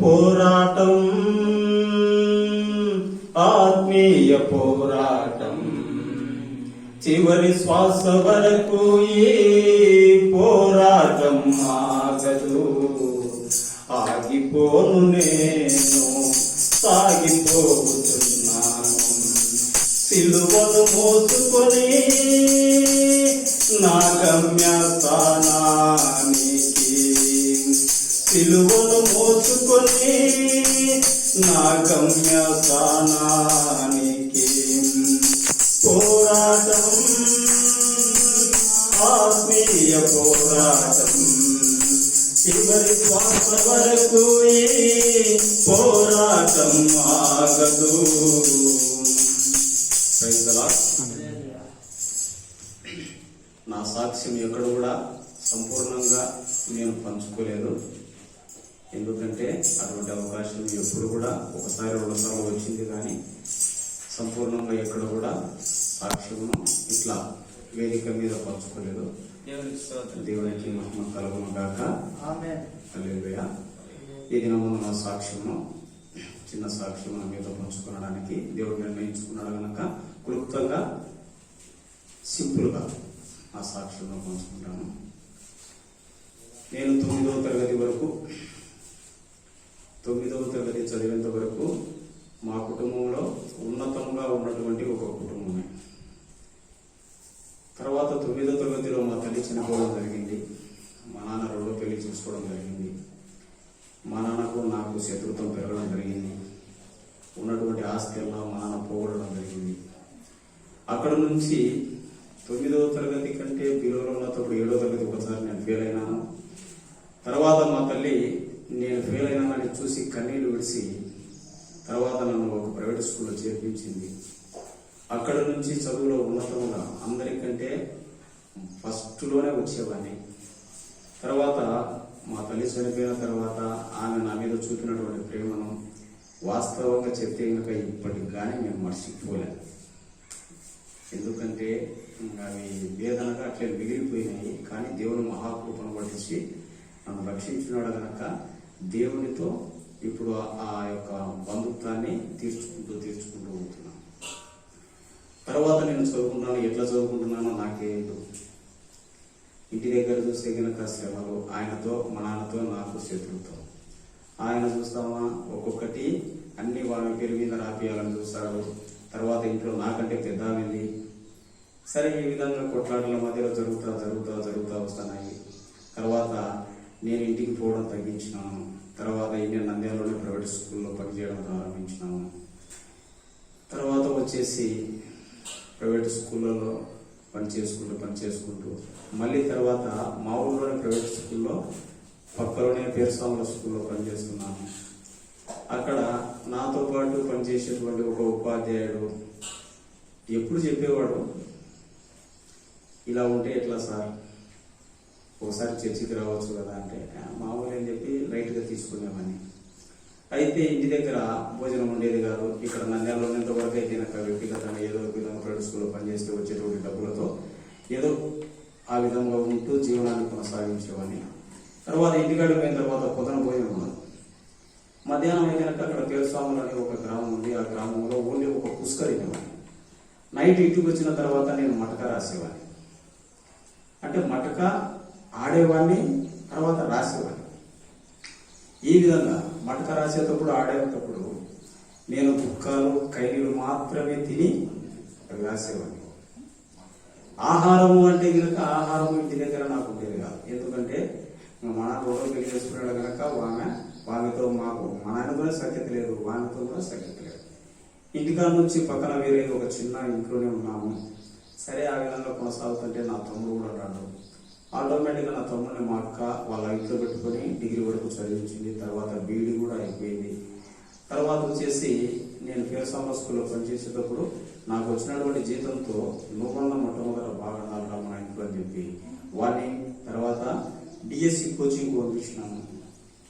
పోరాటం ఆత్మీయ పోరాటం చివరి శ్వాస వరకు ఈ పోరాటం ఆగదు. ఆగిపోను నేను సాగిపోతున్నాను సిలువను మోసుకొని నా గమ్యస్థానానికి. సిలువను మోసుకొని నా గమ్యస్థానానికి. పోరాటం ఆత్మీయ పోరాటం చివరి శ్వాస వరకు ఈ పోరాటం ఆగదు. నా సాక్ష్యం ఎక్కడ కూడా సంపూర్ణంగా నేను పంచుకోలేదు. ఎందుకంటే అటువంటి అవకాశం ఎప్పుడు కూడా ఒకసారి రెండుసార్లు వచ్చింది, కానీ సంపూర్ణంగా ఎక్కడ కూడా సాక్ష్యమును ఇట్లా వేదిక మీద పంచుకోలేదు. దేవునికి మహిమ కలుగును గాక. హల్లెలూయా. ఈ దినమున నా సాక్ష్యమును, చిన్న సాక్ష్యమును మీతో పంచుకోవడానికి దేవుడు నిర్ణయించుకున్నాడు కనుక క్లుప్తంగా సింపుల్గా నా సాక్ష్యమును పంచుకుంటాను. నేను 9వ తరగతి వరకు, 9వ తరగతి చదివేంత వరకు మా కుటుంబంలో ఉన్నతంగా ఉన్నటువంటి ఒక కుటుంబమే. తర్వాత 9వ తరగతిలో మా తల్లి చనిపోవడం జరిగింది. మా నాన్న రెండో పెళ్లి చూసుకోవడం జరిగింది. మా నాన్నకు నాకు శత్రుత్వం పెరగడం జరిగింది. ఉన్నటువంటి ఆస్తిలో మా నాన్న పోగొట్టడం జరిగింది. అక్కడ నుంచి 9వ తరగతి కంటే బిలోలో ఉన్నప్పుడు 7వ తరగతి ఒకసారి నేను ఫెయిల్ అయినాను. తర్వాత మా తల్లి నేను ఫెయిల్ అయినానని చూసి కన్నీళ్లు విడిచి తర్వాత నన్ను ఒక ప్రైవేట్ స్కూల్లో చేర్పించింది. అక్కడ నుంచి చదువులో ఉన్నతంగా అందరికంటే ఫస్ట్లోనే వచ్చేవాడిని. తర్వాత మా తల్లి చనిపోయిన తర్వాత ఆమె నా మీద చూపినటువంటి ప్రేమను వాస్తవంగా చెప్తే కనుక ఇప్పటికి కానీ మేము మర్చిపోలేము. ఎందుకంటే అవి వేదనగా అట్లే మిగిలిపోయినాయి. కానీ దేవుని మహాకృపను పట్టించి నన్ను రక్షించినాడు కనుక దేవునితో ఇప్పుడు ఆ యొక్క బంధుత్వాన్ని తీర్చుకుంటూ పోతున్నాను. తర్వాత నేను చదువుకుంటున్నాను, ఎట్లా చదువుకుంటున్నానో నాకేందు. ఇంటి దగ్గర చూస్తే కనుక శ్రమలు, ఆయనతో మా నాన్నతో నాకు శత్రుత్వం. ఆయన చూస్తామా ఒక్కొక్కటి అన్ని వాళ్ళ పేరు మీద రాపియాలని చూస్తాడు. తర్వాత ఇంట్లో నాకంటే పెద్దవింది. సరే, ఈ విధంగా కొట్లాటల మధ్యలో జరుగుతా వస్తున్నాయి. తర్వాత నేను ఇంటికి పోవడం తగ్గించినాను. తర్వాత ఇండియన్ నంద్యాలలోనే ప్రైవేట్ స్కూల్లో పనిచేయడం ప్రారంభించినాను. తర్వాత వచ్చేసి ప్రైవేట్ స్కూళ్ళలో పనిచేసుకుంటూ మళ్ళీ తర్వాత మా ఊళ్ళోనే ప్రైవేట్ స్కూల్లో పక్కలోనే పేరుసాముల స్కూల్లో పనిచేస్తున్నాను. అక్కడ నాతో పాటు పనిచేసేటువంటి ఒక ఉపాధ్యాయుడు ఎప్పుడు చెప్పేవాడు, ఇలా ఉంటే ఎట్లా సార్, ఒకసారి చర్చికి రావచ్చు కదా అంటే మామూలు అని చెప్పి లైట్గా తీసుకునేవాడిని. అయితే ఇంటి దగ్గర భోజనం ఉండేది కాదు. ఇక్కడ నంద్యాలలో ఎంతవరకు అయితే నాకు వ్యక్తిగతంగా ఏదో ఒక విధంగా ప్రైవేట్ స్కూల్లో పనిచేస్తే వచ్చేటువంటి డబ్బులతో ఏదో ఆ విధంగా ఉంటూ జీవనాన్ని కొనసాగించేవాడిని. తర్వాత ఇంటికాడికి పోయిన తర్వాత పొద్దున భోజనం ఉండదు. మధ్యాహ్నం అయితే అక్కడ పేరుస్వాములు అనే ఒక గ్రామం ఉంది. ఆ గ్రామంలో ఓన్లీ ఒక పుష్కరినేవాడిని. నైట్ ఇంటికి వచ్చిన తర్వాత నేను మటక రాసేవాడిని. అంటే మటక ఆడేవాడిని, తర్వాత రాసేవాడిని. ఈ విధంగా మటక రాసేటప్పుడు ఆడేటప్పుడు నేను బుక్కలు కైలీలు మాత్రమే తిని రాసేవాడిని. ఆహారము అంటే కనుక ఆహారము ఇంటి దగ్గర నాకు ఉండేది కాదు. ఎందుకంటే మా నాన్న రోడ్డు పెళ్లి చేసుకున్నాడు కనుక వామితో మాకు మా నాన్నతోనే సఖ్యత లేదు, వామితో కూడా సఖ్యత లేదు. ఇంటికాడ నుంచి పక్కన వేరే ఒక చిన్న ఇంట్లోనే ఉన్నాము. సరే, ఆ విధంగా కొనసాగుతుంటే నా తమ్ముడు కూడా అన్నాడు. ఆటోమేటిక్గా నా తమ్ముడిని మా అక్క వాళ్ళ ఇంట్లో పెట్టుకొని డిగ్రీ వరకు చదివించింది. తర్వాత బీఈడీ కూడా అయిపోయింది. తర్వాత వచ్చేసి నేను పేరుసాముల స్కూల్లో పనిచేసేటప్పుడు నాకు వచ్చినటువంటి జీతంతో నువ్వన్న మొట్టమొదట బాగా నాలుగు మన ఇంట్లో అని చెప్పి వాడిని తర్వాత డిఎస్సి కోచింగ్ పంపించినాను.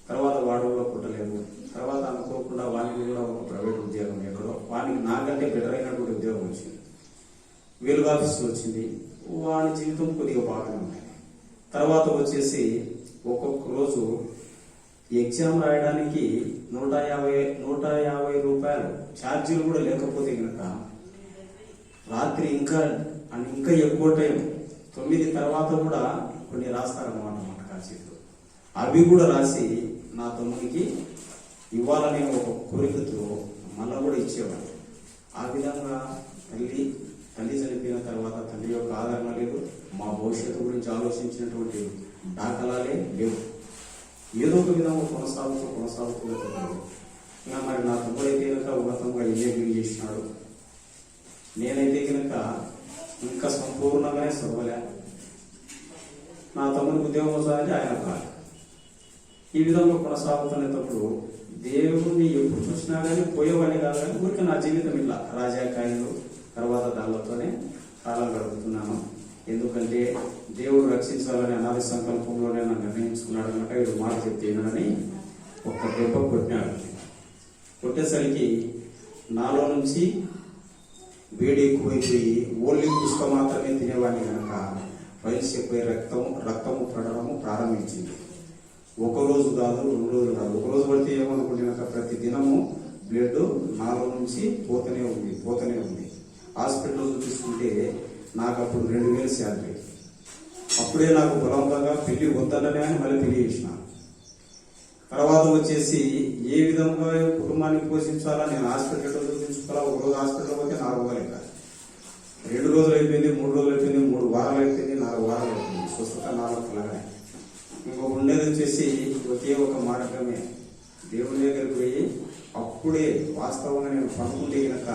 తర్వాత వాడు కూడా పుట్టలేదు. తర్వాత అనుకోకుండా వానికి కూడా ఒక ప్రైవేట్ ఉద్యోగం ఎక్కడో వానికి నాకంటే బెటర్ అయినటువంటి ఉద్యోగం వచ్చింది. వెలుగు ఆఫీస్లో వచ్చింది. వాడి జీవితం కొద్దిగా బాగానే ఉంది. తర్వాత వచ్చేసి ఒక్కొక్క రోజు ఎగ్జామ్ రాయడానికి 150 రూపాయలు ఛార్జీలు కూడా లేకపోతే కనుక రాత్రి ఇంకా ఎక్కువ టైం 9 తర్వాత కూడా కొన్ని రాస్తారన్నమాట మటకాశీలు. అవి కూడా రాసి నా తమ్మునికి ఇవ్వాలనే ఒక కోరికతో మళ్ళా కూడా ఇచ్చేవాడు. ఆ విధంగా తల్లి చనిపోయిన తర్వాత తల్లి యొక్క ఆదరణ లేదు, మా భవిష్యత్తు గురించి ఆలోచించినటువంటి దాఖలాలే లేవు. ఏదో ఒక విధంగా కొనసాగుతూ ఇంకా మరి నా తమ్ముడు అయితే కనుక ఉన్నతంగా ఇంజనీరింగ్ చేసినాడు. నేనైతే కనుక ఇంకా సంపూర్ణంగానే చదవలే. నా తమ్ముడికి ఉద్యోగం వస్తానంటే ఆయన కాదు. ఈ విధంగా కొనసాగుతున్నప్పుడు దేవుణ్ణి ఎప్పుడు చూసినా కానీ పోయేవాడిని కాదు, కానీ ఊరికి నా జీవితం ఇలా రాజాకాయలు తర్వాత దానితోనే కాలం గడుపుతున్నాను. ఎందుకంటే దేవుడు రక్షించాలని అనాది సంకల్పంలోనే నన్ను నిర్ణయించుకున్నాడు కనుక వీడు మాట చెప్తేనని ఒక్క దెబ్బ కొట్టినాడు. కొట్టేసరికి నాలో నుంచి వేడి ఎక్కువైపోయి ఓన్లీ పుష్క మాత్రమే తినేవాడిని కనుక రైల్స్ ఎక్కువై రక్తము పడడము ప్రారంభించింది. ఒక రోజు కాదు, 2 రోజులు కాదు, ఒక రోజు పడితే ఏమనుకుంటున్నాక ప్రతి దినము బ్లడ్ నాలో నుంచి పోతూనే ఉంది. హాస్పిటల్ చూపించుకుంటే నాకు అప్పుడు 2000 శాలరీ. అప్పుడే నాకు బలవంతంగా పెళ్లి వద్దననే అని మళ్ళీ పెళ్లి చేసిన. తర్వాత వచ్చేసి ఏ విధంగా కుటుంబాన్ని పోషించాలా, నేను హాస్పిటల్లో చూపించుకోవాలా. ఒక రోజు హాస్పిటల్ పోతే 4 వారాలు, 2 రోజులు అయిపోయింది, 3 రోజులు అయిపోయింది, 3 వారాలు అయిపోయింది, 4 వారాలు అయిపోయింది. స్వస్థత 4 కలగానే. ఇంకొక ఉండేది వచ్చేసి ఒకే ఒక మార్గమే, దేవుని దగ్గరికి పోయి అప్పుడే వాస్తవంగా నేను పనుకుంటే కనుక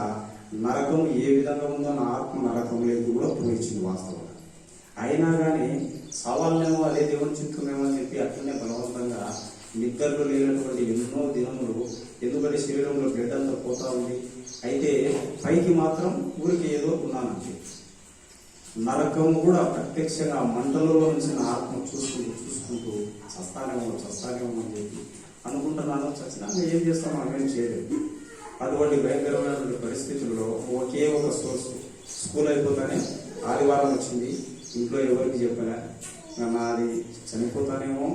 నరకం ఏ విధంగా ఉందో నా ఆత్మ నరకం లేదు కూడా పోయించింది వాస్తవంగా. అయినా కానీ సవాళ్ళేమో అదే దేవుని చిత్తమేమో అని చెప్పి అట్లనే బలవంతంగా నిద్రలో లేనటువంటి ఎన్నో దినములు, ఎందుకంటే శరీరంలో బ్లడ్ అంతా పోతా ఉంది. అయితే పైకి మాత్రం ఊరికి ఏదో ఉన్నానంటే నరకం కూడా ప్రత్యక్షంగా మంటలలో నుంచి నా ఆత్మ చూసుకుంటూ చస్తానేమో అని చెప్పి అనుకుంటున్నాను. చచ్చినాక ఏం చేస్తాం, మనం చేయలేదు. అటువంటి భయంకరమైనటువంటి పరిస్థితుల్లో ఒకే ఒక సోర్స్, స్కూల్ అయిపోతానే ఆదివారం వచ్చింది. ఇంట్లో ఎవరికి చెప్పలే, నాది చనిపోతానేమో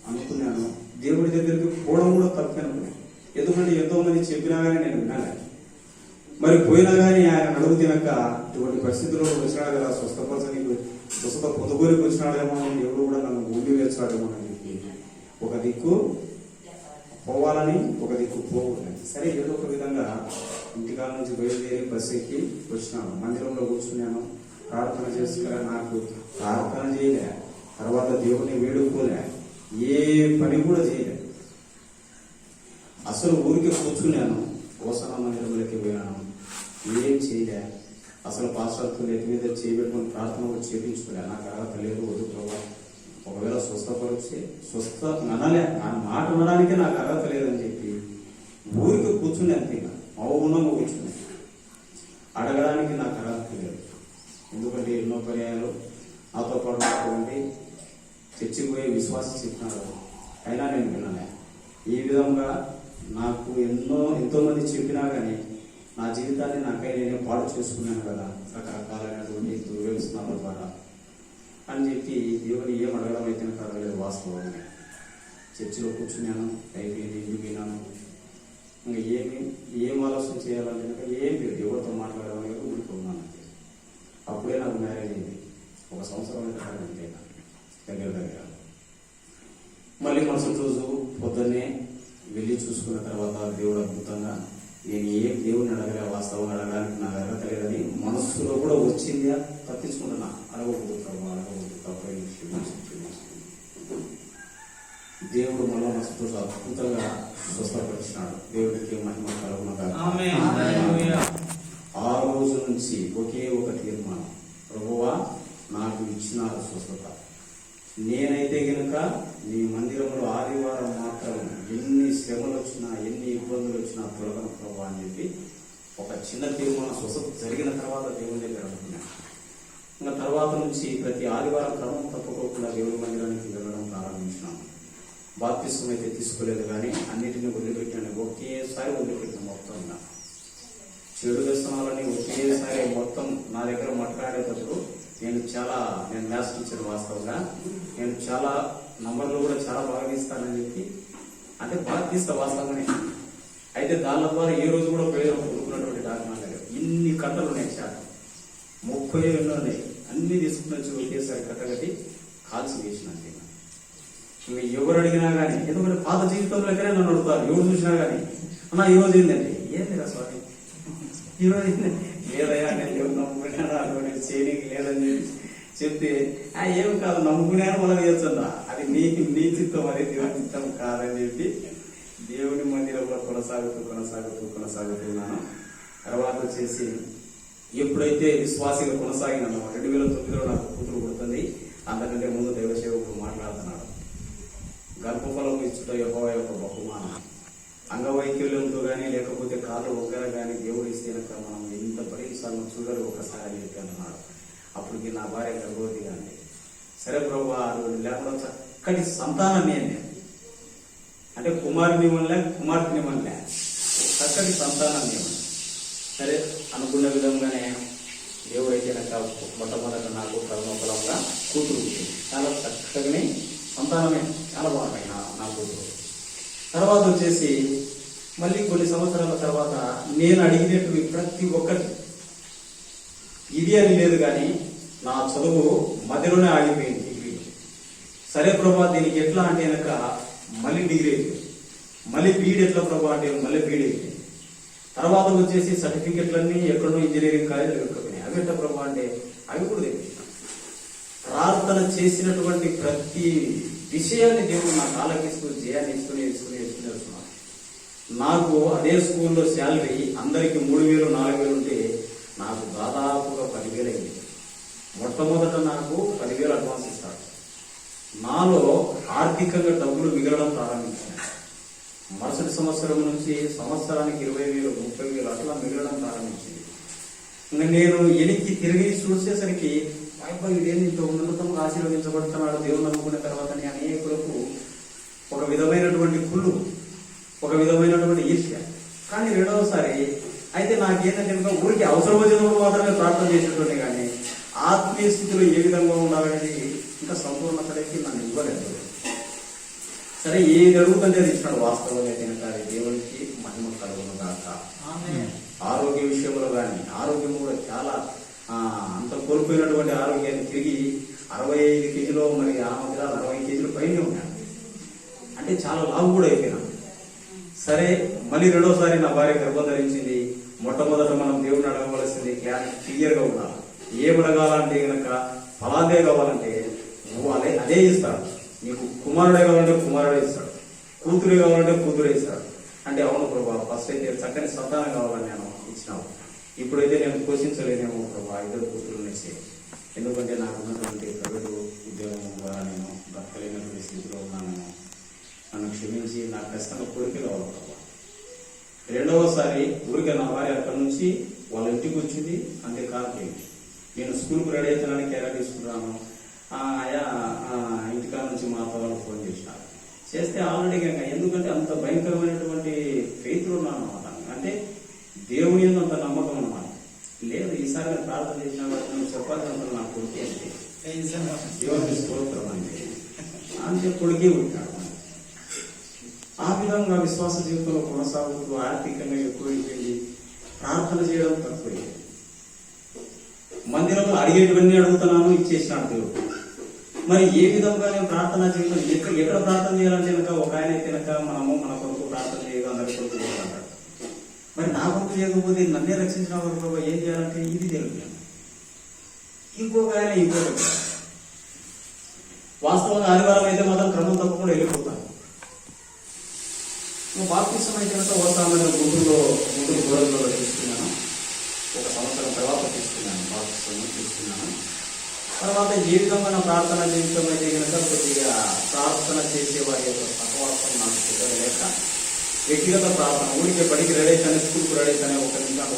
అనుకున్నాను. దేవుడి దగ్గరికి పోవడం కూడా తప్పనుకున్నాను. ఎందుకంటే ఎంతో మంది చెప్పినా కానీ నేను వినాలి. మరి పోయినా కానీ ఆయన నడుగు తినక ఇటువంటి పరిస్థితుల్లో వచ్చినాడు కదా, స్వస్థత పొందుకోరికి వచ్చినాడేమో అని ఎవరు కూడా నన్ను గుండి వేస్తాడేమో అని చెప్పి ఒక దిక్కు పోవాలని, ఒక దిక్కు పోకూడదని. సరే ఏదో ఒక విధంగా ఇంటికాల నుంచి బయలుదేరి బస్సు ఎక్కి వచ్చినాను. మందిరంలో కూర్చున్నాను, ప్రార్థన చేసుకురా. నాకు ప్రార్థన చేయలే, తర్వాత దేవుని వేడుకోలే, ఏ పని కూడా చేయలే. అసలు ఊరికి కూర్చున్నాను. ఓసన మందిరంలోకి పోయినాను, ఏం చేయలే. అసలు పాస్టర్తో నెత్తి మీద చేయబెట్టుకుని ప్రార్థన కూడా చేయించుకోలే. నాకు అర్హత లేదు, వద్దు ప్రభావ, ఒకవేళ స్వస్థ అనలే, ఆ మాట అనడానికే నాకు అర్హత లేదని చెప్పి ఊరికి కూర్చుని అంతే మౌనంగా కూర్చుని అడగడానికి నాకు అర్హత లేదు. ఎందుకంటే ఎన్నో పర్యాయాలు నాతో పాటు ఉన్నటువంటి చచ్చిపోయే విశ్వాసం చెప్పినాడు, అయినా నేను వినలే. ఈ విధంగా నాకు ఎంతో మంది చెప్పినా కానీ నా జీవితాన్ని నాకై నేనే పాడు చేసుకున్నాను కదా రకరకాలైనటువంటి దుర్వ్యవస్థల ద్వారా అని చెప్పి దేవుని ఏం అడగడం అయితే నాకు అడగలేదు. వాస్తవంగా చర్చిలో కూర్చున్నాను, అయిపోయింది, ఇంటికి విన్నాను. ఇంకా ఏం ఆలోచన చేయాలంటే కనుక ఏం లేదు, ఎవరితో మాట్లాడడం లేదు, ఊరికి ఉన్నాను. అప్పుడే నాకు మ్యారేజ్ అయింది. 1 సంవత్సరం అయితే దగ్గర. మళ్ళీ మరుసటి రోజు పొద్దున్నే వెళ్ళి చూసుకున్న తర్వాత దేవుడు అద్భుతంగా, నేను ఏం దేవుడిని అడగలే, వాస్తవం అడగడానికి నాకు అర్హత లేదని మనస్సులో కూడా వచ్చిందా, తప్పించుకుంటున్నా. అడగకూడదు దేవుడు మళ్ళా మనసుతో అద్భుతంగా స్వస్థపరిచినాడు. దేవుడికి మహిమ కలుగునగాక. ఆ రోజు నుంచి ఒకే ఒక తీర్మానం, ప్రభువా నాకు ఇచ్చినారు స్వస్థత. నేనైతే కనుక నీ మందిరంలో ఆదివారం మాత్రం ఎన్ని శ్రమలు వచ్చినా, ఎన్ని ఇబ్బందులు వచ్చినా తొలగను ప్రభు అని చెప్పి ఒక చిన్న తీర్మానం స్వస్థత జరిగిన తర్వాత దేవుని దగ్గర అనుకున్నాను. ఇంకా తర్వాత నుంచి ప్రతి ఆదివారం క్రమం తప్పకోకుండా దేవుని మందిరానికి వెళ్ళడం ప్రారంభించినాను. బాప్తిస్మం అయితే తీసుకోలేదు, కానీ అన్నిటినీ వదిలిపెట్టాను. ఒకేసారి వదిలిపెట్టాను మొత్తంగా. చెడు వ్యసనాలని ఒకేసారి మొత్తం నా దగ్గర మాట్లాడేటప్పుడు నేను మ్యాథ్స్ టీచర్. వాస్తవంగా నేను చాలా నంబర్లు కూడా చాలా బాగా ఇస్తానని చెప్పి అంటే బాప్తిస్తా వాస్తవమే. అయితే దాని ద్వారా ఏ రోజు కూడా ప్రయోజనం పొందుకున్నటువంటి డాక్యుమెంట్ లేవు. ఇన్ని కట్టలు ఉన్నాయి, శాతం 30 ఎన్నో ఉన్నాయి. అన్ని తీసుకుని వచ్చి ఒకేసారి కట్టగట్టి కాల్చి వేసినట్టు. ఇంకా ఎవరు అడిగినా కానీ, ఎందుకంటే పాత జీవితంలో ఎక్కడే నన్ను అడుగుతారు, ఎవరు చూసినా కానీ, అన్న ఈరోజు ఏంటంటే ఏంది రా స్వామి ఈరోజు ఏంటంటే లేదయ్యా నేను ఎవరు నమ్ముకున్నాను అటువంటి చేయడానికి లేదని చెప్తే ఏం కాదు నమ్ముకున్నాను మనం చేస్తుందా, అది నీ చిత్తం, అది దేవుని చిత్తం కాదని చెప్పి దేవుని మందిరంలో కొనసాగుతున్నాను. తర్వాత వచ్చేసి ఎప్పుడైతే విశ్వాసిగా కొనసాగినానో 2009లో నాకు కూతురు పుడుతుంది. అంతకంటే ముందు దైవసేవకుడు మాట్లాడుతున్నాడు. గర్భఫలం ఇచ్చుట యెహోవా యొక్క బహుమానం. అంగవైకల్యంతో కానీ లేకపోతే కాళ్ళు ఒక్కర కానీ దేవుడు ఇస్తే మనం ఎంత పరీక్షలను చూడరు ఒకసారి అని చెప్పి అన్నాడు. అప్పటికి నా భార్య గర్భవతి కానీ, సరే ప్రభు లేకుండా చక్కటి సంతానాన్ని అంటే కుమారుని వల్ల కుమార్తెని వల్ల చక్కటి సంతానాన్ని సరే అనుకున్న విధంగానే దేవుడైతే మొట్టమొదట నాకు కర్మఫలంగా కూతురు చాలా చక్కగానే సంతానమే చాలా బాగున్నాయి నా కూతురు. తర్వాత వచ్చేసి మళ్ళీ కొన్ని సంవత్సరాల తర్వాత నేను అడిగినట్టు ప్రతి ఒక్కటి ఇది అని లేదు, కానీ నా చదువు మధ్యలోనే ఆగిపోయింది. డిగ్రీ సరే ప్రభా దీనికి ఎట్లా అంటే కనుక మళ్ళీ డిగ్రీ అయిపోయింది. మళ్ళీ బీఈడి ఎట్లా ప్రభా అంటే మళ్ళీ బీఈడి అయిపోయింది. తర్వాత వచ్చేసి సర్టిఫికెట్లన్నీ ఎక్కడో ఇంజనీరింగ్ కాలేజీలు ఎక్కకపోయినాయి. అవి ఎట్లా ప్రభా అంటే అవి కూడా తెప్పించాను. ప్రార్థన చేసినటువంటి ప్రతి విషయాన్ని దేవుడు నాకు ఆలకిస్తూ జయాన్ని ఇస్తూనే వస్తున్నాను. నాకు అదే స్కూల్లో శాలరీ అందరికి 3,000 4,000 ఉంటే నాకు దాదాపుగా 10,000 అయింది. మొట్టమొదట నాకు 10,000 అడ్వాన్స్ ఇస్తాడు. నాలో ఆర్థికంగా డబ్బులు మిగలడం ప్రారంభించాను. మరుసటి సంవత్సరం నుంచి సంవత్సరానికి 20,000 30,000 అట్లా మిగలడం ప్రారంభించింది. ఇంకా నేను ఎనికి తిరిగి చూసేసరికి ఇదేంటి ఇంత ఉన్నతంగా ఆశీర్వదించబడుతున్నాడు దేవుడు నమ్ముకున్న తర్వాత అనేకులకు ఒక విధమైనటువంటి కుళ్ళు, ఒక విధమైనటువంటి ఈర్ష్య. కానీ రెండవసారి అయితే నాకేంటంటే ఊరికి అవసరం వచ్చినప్పుడు మాత్రమే ప్రార్థన చేసేటువంటి, కానీ ఆత్మీయ స్థితిలో ఏ విధంగా ఉండాలనేది ఇంకా సంపూర్ణతకి నన్ను ఇవ్వలేదు. సరే ఏది అడుగుతుంటే అది ఇచ్చినాడు. వాస్తవంగా తినక దేవునికి మహిమ కలుగును గాక. ఆరోగ్య విషయంలో కానీ ఆరోగ్యం కూడా చాలా అంత కోల్పోయినటువంటి ఆరోగ్యాన్ని తిరిగి 65 కేజీలో మరి ఆ మధ్య 60 కేజీలు పైన ఉన్నాను. అంటే చాలా లావు కూడా అయిపోయినా. సరే మళ్ళీ రెండోసారి నా భార్య గర్భం ధరించింది. మొట్టమొదట మనం దేవుడిని అడగవలసింది క్లియర్గా ఉండాలి. ఏం అడగాలంటే కనుక ఫలాదే కావాలంటే నువ్వు అదే ఇస్తాడు. నీకు కుమారుడే కావాలంటే కుమారుడే ఇస్తాడు, కూతురే కావాలంటే కూతురే ఇస్తాడు. అంటే అవును ప్రభా ఫస్ట్ అయితే చక్కని సంతానం కావాలని నేను ఇచ్చినావు. ఇప్పుడైతే నేను పోషించలేనేమో ప్రభా 2 కూతురునేసి, ఎందుకంటే నాకు ఉన్నటువంటి ప్రైవేటు ఉద్యోగం ద్వారా నేను బ్రతకలేనటువంటి స్థితిలో ఉన్నాను. నన్ను క్షమించి నాకు ఖచ్చితంగా కోరిక కావాలి ప్రభా. రెండవసారి ఊరికే నా భార్య అక్కడి నుంచి వాళ్ళ ఇంటికి వచ్చింది. అంతే కాకపోయింది. నేను స్కూల్కి రెడీ అవుతానని కేరళ తీసుకుంటాను. ఆయా ఇంటికాడ నుంచి మా అత్త వాళ్ళు ఫోన్ చేసినారు. చేస్తే ఆల్రెడీ ఎందుకంటే అంత భయంకరమైనటువంటి ఫెయిత్లో ఉన్నాను అన్నమాట. అంటే దేవుని అంత నమ్మకం అన్నమాట. లేదు ఈసారి నేను ప్రార్థన చేసిన నువ్వు చెప్పాల్సినంత నాకు కొడుకే అంటే దేవుని స్తోత్రం అంటే కొడుకే ఉంటాడు. ఆ విధంగా విశ్వాస జీవితంలో కొనసాగుతూ ఆర్థికంగా ఎక్కువైపోయింది. ప్రార్థన చేయడం తక్కువైంది. మందిరంలో అడిగేటివన్నీ అడుగుతున్నాను, ఇచ్చేసినాడు దేవుడు. మరి ఏ విధంగా నేను ప్రార్థన జీవితం ఎక్కడ ప్రార్థన చేయాలంటే కనుక ఒక ఆయన అయితే కనుక మనము మన కొరకు ప్రార్థన చేయదు, అందరి కొరకు చేయాలంటాడు. మరి నా కొరకు చేయకపోతే నన్నే రక్షించిన కొరకు ఏం చేయాలంటే ఇది తెలుగు. ఇంకొక ఆయన ఇంకొకటి వాస్తవంగా ఆదివారం అయితే మాత్రం క్రమం తప్పకుండా వెళ్ళిపోతాను. బాప్తిసం అయితే కనుక ఓసామైన గుంటూరు గోడలలో తీసుకున్నాను. 1 సంవత్సరం తర్వాత తీసుకున్నాను, బాప్తిసం తీసుకున్నాను. తర్వాత ఏ విధమైన ప్రార్థన జీవితం అయితే కనుక కొద్దిగా ప్రార్థన చేసేవారి యొక్క సహవాసం నాకు కుదరలేక వ్యక్తిగత ప్రార్థన ఊరికే బడికి రెడీ అయితేనే స్కూల్కి రెడీ అయితేనే 1 నిమిషం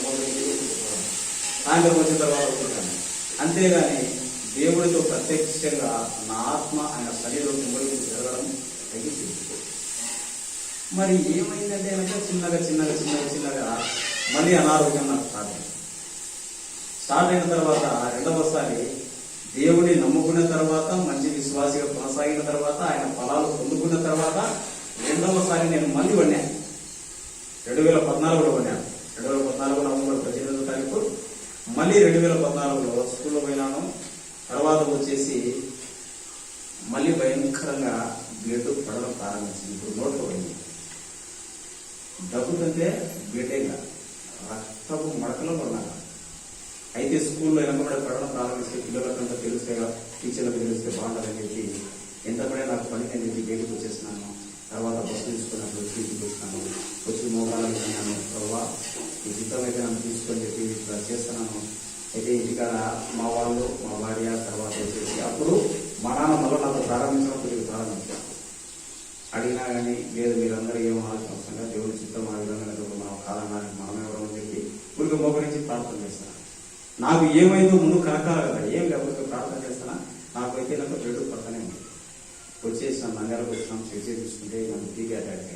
సాయంత్రం వచ్చిన తర్వాత ఉంటాను. అంతేగాని దేవుడితో ప్రత్యక్షంగా నా ఆత్మ ఆయన శరీరం వెంబడి జరగడం తగ్గిపోయింది. మరి ఏమైందంటే కనుక చిన్నగా మళ్ళీ అనారోగ్యం నాకు స్టార్ట్ అయిన తర్వాత రెండవసారి దేవుడిని నమ్ముకున్న తర్వాత మంచి విశ్వాసిగా కొనసాగిన తర్వాత ఆయన ఫలాలు పొందుకున్న తర్వాత రెండవసారి నేను మళ్ళీ పడినాను. 2014లో పడినాను. 2014 నవంబర్ 18వ తారీఖు మళ్ళీ 2014లో స్కూల్లో పోయినాను. తర్వాత వచ్చేసి మళ్ళీ భయంకరంగా బ్లడ్ పడడం ప్రారంభించింది. ఇప్పుడు నోట్లో పోయింది. దగ్గుతుంటే బ్లడ్గా రక్తపు మడకలో పడినాక అయితే స్కూల్లో వెనకబడి పడడం ప్రారంభిస్తే పిల్లలకంతా తెలిస్తే టీచర్లకు తెలిస్తే బాగుంటుందని చెప్పి ఎంతపడే నాకు పని నేను చెప్పి బయటకు వచ్చేసినాను. తర్వాత బస్సు తీసుకున్నప్పుడు ఇంటికి వచ్చినాను. వచ్చి మోకాలను తిన్నాను. ప్రభావ ఈ జీతం అయితే నన్ను తీసుకొని చెప్పి ఇట్లా చేస్తున్నాను. అయితే ఇంటికాడ మా వాళ్ళు, మా భార్య, తర్వాత వచ్చేసి అప్పుడు మా నాన్న మళ్ళీ నాతో ప్రారంభించడం కొద్దిగా ప్రారంభించాను. అడిగినా కానీ లేదు మీరందరూ ఏం ఆలోచన వస్తుందా, దేవుడి చిత్తం ఆ విధంగా మనం కాదన్నా మనమెవరో అని చెప్పి ఊరికి మోకరించి ప్రార్థన చేస్తాను. నాకు ఏమైందో ముందు కనకాలి కదా, ఏం లేకపోతే ప్రార్థన చేస్తానా. నాకైతే నాకు బ్లడ్ పక్కనే ఉంది. వచ్చేసిన నంద్యాలకు వచ్చినాం. చెక్ చేయించుకుంటే నాకు టీబీ అటాక్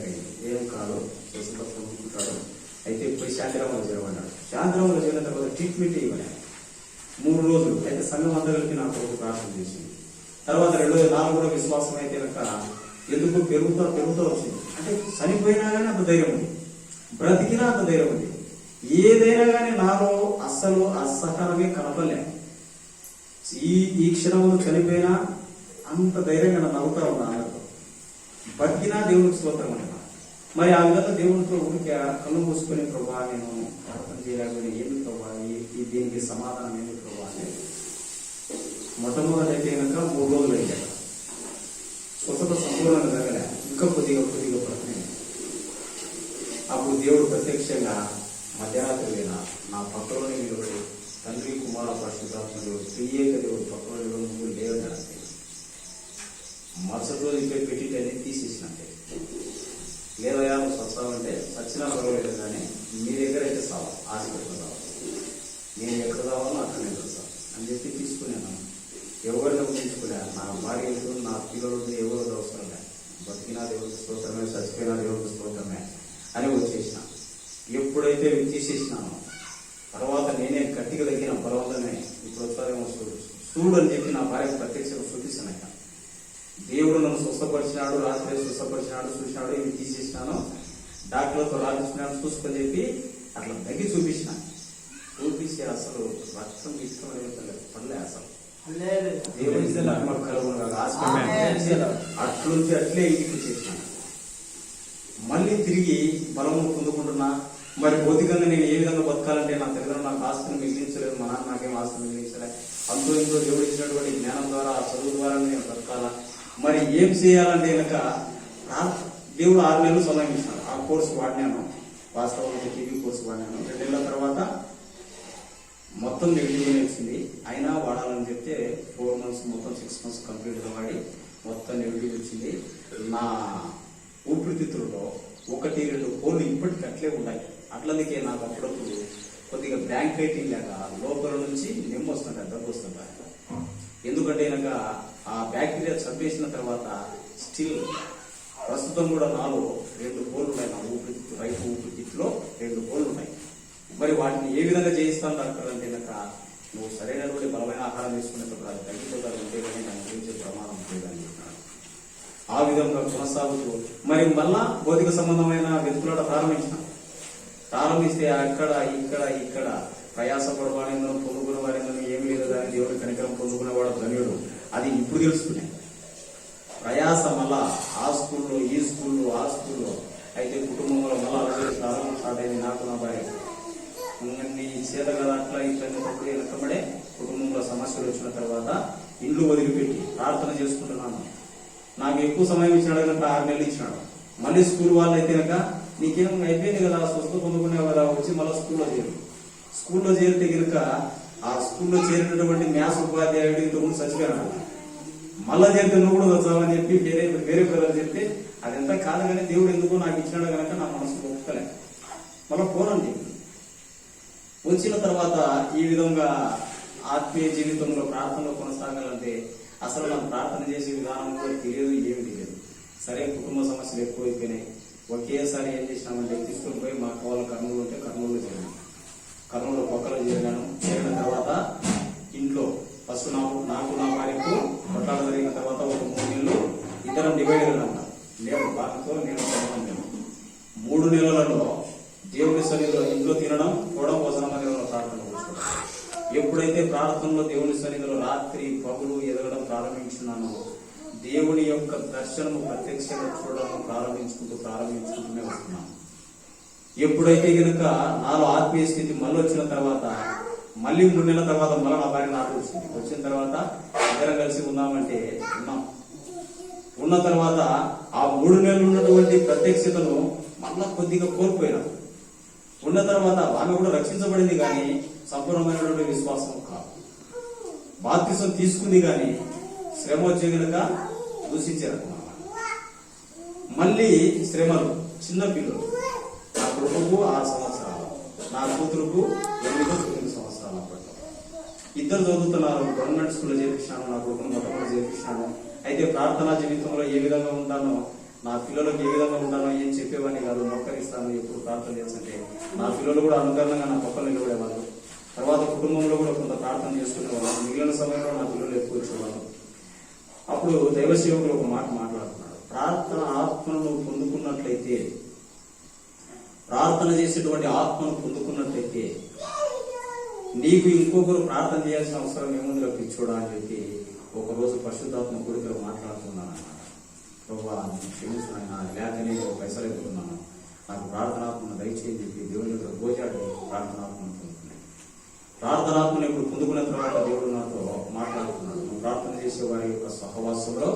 అయింది. ఏం కాదు స్వస్థత పొందుకుంటాడు. అయితే పోయి శాంతిరామంలో చేరమన్నాడు. శాంతిరామంలో చేరిన తర్వాత ట్రీట్మెంట్ ఇవ్వలే 3 రోజులు. అయితే సంఘం అందరికి నాకు ఒక ప్రార్థన చేసింది. తర్వాత 4 కూడా విశ్వాసం అయితే కనుక ఎందుకు పెరుగుతూ వచ్చింది. అంటే చనిపోయినా కానీ అంత ధైర్యం ఉంది, బ్రతికినా అంత ధైర్యం ఉంది. ఏదైనా కానీ నాలో అస్సలు అసహనమే కనపలే. ఈ క్షణంలో చనిపోయినా అంత ధైర్యంగా నవ్వుతా ఉన్నా. బతికినా దేవుడికి స్తోత్రం అంటున్నా. మరి ఆ విధంగా దేవుడితో ఊరికి కళ్ళు మూసుకొని ప్రభావ నేను ప్రార్థన చేయలేకపోయినా ఏమి ప్రభావ దీనికి సమాధానం ఏమి ప్రభావ అని మొట్టమొదటి అయితే కనుక 3 రోజులు అయ్యాక స్వస్థత సంపూర్ణంగా జరగలే. ఇంకా కొద్దిగా బ్రతకలే. అప్పుడు దేవుడు ప్రత్యక్షంగా మధ్యరాత్రి వేళ నా పక్కలోనే నిలబడి తండ్రి కుమార పరిశుద్ధాత్మడు త్రియేక దేవుడు పక్కలో ముందు లేవని మరుసటి రోజు ఇక్కడ పెట్టి అన్ని తీసేసినట్టే. లేదయా నువ్వు సత్సావంటే సచ్చినా పర్వాలేదు కానీ మీ దగ్గర అయితే సావా, హాస్పిటల్ రావాలి, నేను ఎక్కడ రావాలో అక్కడ నేను వస్తాను అని చెప్పి తీసుకున్నాను. ఎవరిని ఊహించుకున్నా. నా భార్య నా పిల్లలు ఎవరు అవసరం లేదు. బతికినా దేవుడికి స్తోత్రమే, చచ్చిపోయినా దేవుడికి స్తోత్రమే అని వచ్చేసిన. ఎప్పుడైతే తీసేసినానో తర్వాత నేనే గట్టిగా తగ్గిన బలవంతమే. ఇప్పుడు వచ్చారేమో చూడు అని చెప్పి నా భార్య ప్రత్యక్షంగా చూపిస్తున్నాయి. దేవుడు నన్ను స్వస్థపరిచినాడు, రాత్రి స్వస్థపరిచినాడు, చూసినాడు, ఇవి తీసేసినాను, డాక్టర్లతో రాసిస్తున్నాడు చూసుకొని చెప్పి అట్లా తగ్గి చూపించిన. చూపించి అసలు రక్తం తీసుకోలేదు, పడలే అసలు. దేవుడి అట్లుంచి అట్లే ఇంటికి చేసినాను. మళ్ళీ తిరిగి బలము పొందుకుంటున్నా. మరి భౌతికంగా నేను ఏ విధంగా బతకాలంటే నా తల్లిదండ్రులు నాకు ఆస్తిని మిగిలించలేదు, మా నాన్న నాకేం ఆస్తిని మిగిలించలే. అంతో ఇంతో దేవుడు ఇచ్చినటువంటి జ్ఞానం ద్వారా, చదువు ద్వారా నేను బతకాలా. మరి ఏం చేయాలంటే కనుక దేవుడు 6 నెలలు సమయం ఇచ్చినాడు. ఆ కోర్సు వాడినాను. వాస్తవంగా టీవీ కోర్సు వాడినాను. 2 నెలల తర్వాత మొత్తం నెగిటివ్గానే వచ్చింది. అయినా వాడాలని చెప్తే 4 months మొత్తం 6 months కంప్లీట్గా వాడి మొత్తం నెగిటివ్ వచ్చింది. నా ఊపిరితిత్తులలో 1-2 హోళ్ళు ఇప్పటికీ అట్లే ఉన్నాయి. అట్లందుకే నాకు అప్పుడప్పుడు కొద్దిగా బ్రాంకైటింగ్ లేక లోపల నుంచి నెమ్మ వస్తుంట, దగ్గు వస్తుంట. ఎందుకంటే కనుక ఆ బ్యాక్టీరియా చంపేసిన తర్వాత స్టిల్ ప్రస్తుతం కూడా నాలో 2 హోళ్ళు ఉన్నాయి. నా ఊపిరితిత్తు, రైతు ఊపిరితిత్తులో 2 హోళ్ళు ఉన్నాయి. మరి వాటిని ఏ విధంగా చేయిస్తాను డాక్టర్ అంటే కనుక నువ్వు సరైనటువంటి బలమైన ఆహారం తీసుకునేటప్పుడు అది తగ్గిపోతారు, ఉంటే కానీ దాని గురించి ప్రమాదం లేదని చెప్పినాడు. ఆ విధంగా కొనసాగుతూ మరి మళ్ళా భౌతిక సంబంధమైన వెతుకులాట ప్రారంభిస్తే అక్కడ ఇక్కడ ప్రయాసపడవాడిందో పొందుకునే వాడిందో ఏమి లేదు కానీ దేవుడి కనికరం పొందుకునేవాడు ధన్యుడు. అది ఇప్పుడు తెలుసుకునే ప్రయాస మళ్ళా ఆ స్కూల్లో, ఈ స్కూల్లో, ఆ స్కూల్లో. అయితే కుటుంబంలో మళ్ళా ప్రారంభం స్టార్ట్ అయింది. నాకు నా భార్య నీ చేత కదా అట్లా ఇట్లా తప్పుడు వెనకబడే కుటుంబంలో సమస్యలు వచ్చిన తర్వాత ఇల్లు వదిలిపెట్టి ప్రార్థన చేసుకుంటున్నాను. నాకు ఎక్కువ సమయం ఇచ్చినాడు కనుక 6 నెలలు ఇచ్చినాడు. మళ్ళీ స్కూల్ వాళ్ళు అయితే కనుక నీకేం అయిపోయింది కదా, స్వస్థ పొందుకునే కదా, వచ్చి మళ్ళీ స్కూల్లో చేరితే కనుక ఆ స్కూల్లో చేరినటువంటి మ్యాథ్స్ ఉపాధ్యాయుడు ఇంతకుముందు చచ్చిపోయినాడు. మళ్ళా చేరితే నువ్వు కూడా వచ్చావని చెప్పి వేరే పిల్లలు చెప్తే అదంతా కాదు కానీ దేవుడు ఎందుకు నాకు ఇచ్చినాడు కనుక నా మనసు ఒప్పుకోలే. మళ్ళీ పోనండి. వచ్చిన తర్వాత ఈ విధంగా ఆత్మీయ జీవితంలో ప్రార్థనలో కొనసాగాలంటే అసలు నాకు ప్రార్థన చేసే విధానం కూడా తెలియదు, ఏమి తెలియదు. సరే కుటుంబ సమస్యలు ఎక్కువైపోయినాయి. ఒకేసారి ఏం చేసినామంటే తీసుకొని పోయి మా కోళ్ళ కర్నూలు ఉంటే కర్నూలులో చేరాను. కర్నూలులో పక్కలో చేరిన తర్వాత ఇంట్లో ఫస్ట్ నాకు నా భార్యకు కొట్లాట జరిగిన తర్వాత ఒక 3 నెలలు ఇద్దరం డివైడ్ అయ్యారంట. నేను భార్యతో నేను సంబంధం 3 నెలలలో దేవుని సన్నిధిలో ఇంట్లో తినడం పోవడం కోసం ప్రార్థన కూర్చోవడం. ఎప్పుడైతే ప్రార్థనలో దేవుని సన్నిధిలో రాత్రి పగులు ఎదగడం ప్రారంభించున్నానో దేవుని యొక్క దర్శనము ప్రత్యక్షంగా చూడడం ప్రారంభించుకుంటూనే వస్తున్నాను. ఎప్పుడైతే గనుక నాలో ఆత్మీయ స్థితి మళ్ళీ వచ్చిన తర్వాత మళ్ళీ 3 నెలల తర్వాత మళ్ళీ నా భార్య నాకు వచ్చిన తర్వాత ఇద్దరం కలిసి ఉన్నామంటే ఉన్న తర్వాత ఆ 3 నెలలు ఉన్నటువంటి ప్రత్యక్షతను మళ్ళా కొద్దిగా కోల్పోయినా ఉన్న తర్వాత ఆమె కూడా రక్షించబడింది కానీ సంపూర్ణమైనటువంటి విశ్వాసం కాదు. బాప్తిసం తీసుకుంది కానీ శ్రమ వచ్చే కనుక దూషించారు. మళ్ళీ శ్రమలు చిన్న పిల్లలు, నా కొడుకు 6 సంవత్సరాలు, నా కూతురుకు 8 సంవత్సరాలు. అప్పట్లో ఇద్దరు చదువుతున్నారు. గవర్నమెంట్ స్కూల్లో చేర్పించాను, నా కొడుకును మొట్టమొదటి చేర్పించాను. అయితే ప్రార్థనా జీవితంలో ఏ విధంగా ఉంటానో నా పిల్లలకు ఏ విధంగా ఉంటానో ఏం చెప్పేవాడిని కాదు. మొక్కరిస్తాను, ఎప్పుడు ప్రార్థన చేస్తుంటే నా పిల్లలు కూడా అనుకరణంగా నా పక్కన నిలబడేవాళ్ళు. తర్వాత కుటుంబంలో కూడా కొంత ప్రార్థన చేసుకునేవాళ్ళు. మిగిలిన సమయంలో నా పిల్లలు ఎక్కువ వచ్చేవాళ్ళు. అప్పుడు దైవ సేవకులు ఒక మాట మాట్లాడుతున్నాడు. ప్రార్థన ఆత్మను పొందుకున్నట్లయితే, ప్రార్థన చేసేటువంటి ఆత్మను పొందుకున్నట్లయితే నీకు ఇంకొకరు ప్రార్థన చేయాల్సిన అవసరం ఏముంది పిచ్చోడా అని చెప్పి ఒకరోజు పరిశుద్ధాత్మ కోరికలు మాట్లాడుతున్నాను అన్నమాట. ప్రభా క్షమించిన లేక నేను పైసలు ఎత్తుకున్నాను, నాకు ప్రార్థనాత్మను దయచేయని చెప్పి దేవుని దగ్గర గోచాడి ప్రార్థనాత్మను పొందుకున్నాను. ప్రార్థనాత్మను ఇప్పుడు పొందుకున్న తర్వాత దేవుడు నాతో మాట్లాడుతున్నాడు. నువ్వు ప్రార్థన చేసే వారి యొక్క సహవాసంలో